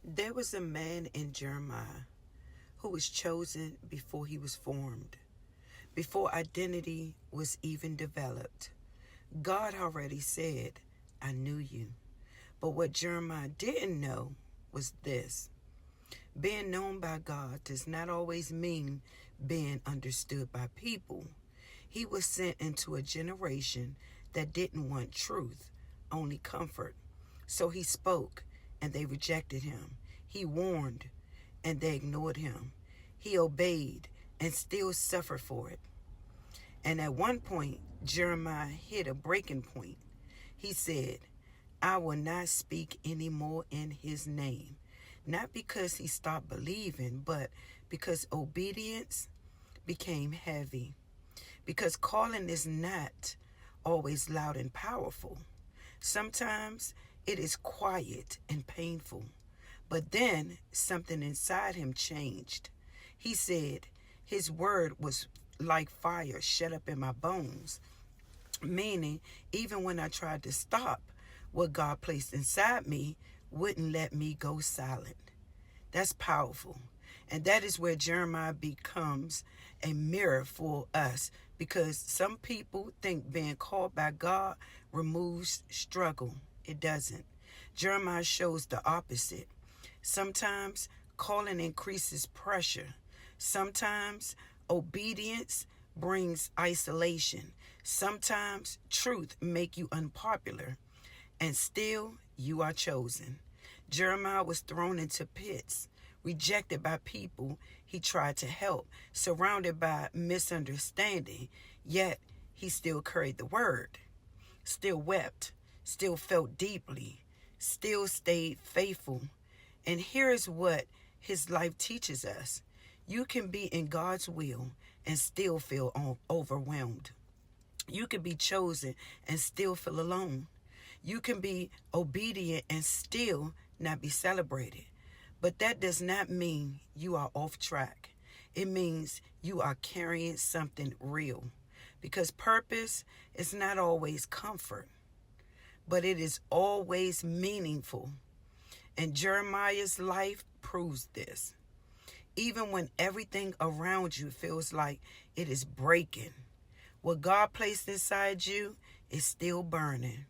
There was a man in Jeremiah who was chosen before he was formed, before identity was even developed. God already said, I knew you. But what Jeremiah didn't know was this: being known by God does not always mean being understood by people. He was sent into a generation that didn't want truth, only comfort. So he spoke, and they rejected him. He warned, and they ignored him. He obeyed, and still suffered for it. And at one point, Jeremiah hit a breaking point. He said, I will not speak anymore in his name. Not because he stopped believing, but because obedience became heavy. Because calling is not always loud and powerful. Sometimes it is quiet and painful. But then something inside him changed. He said, his word was like fire shut up in my bones. Meaning, even when I tried to stop, what God placed inside me wouldn't let me go silent. That's powerful. And that is where Jeremiah becomes a mirror for us, because some people think being called by God removes struggle. It doesn't. Jeremiah shows the opposite. Sometimes calling increases pressure. Sometimes obedience brings isolation. Sometimes truth make you unpopular. And still you are chosen. Jeremiah was thrown into pits, rejected by people he tried to help, surrounded by misunderstanding, yet he still carried the word, still wept, still felt deeply, still stayed faithful. And here's what his life teaches us: you can be in God's will and still feel overwhelmed. You can be chosen and still feel alone. You can be obedient and still not be celebrated. But that does not mean you are off track. It means you are carrying something real. Because purpose is not always comfort, but it is always meaningful. And Jeremiah's life proves this. Even when everything around you feels like it is breaking, what God placed inside you is still burning.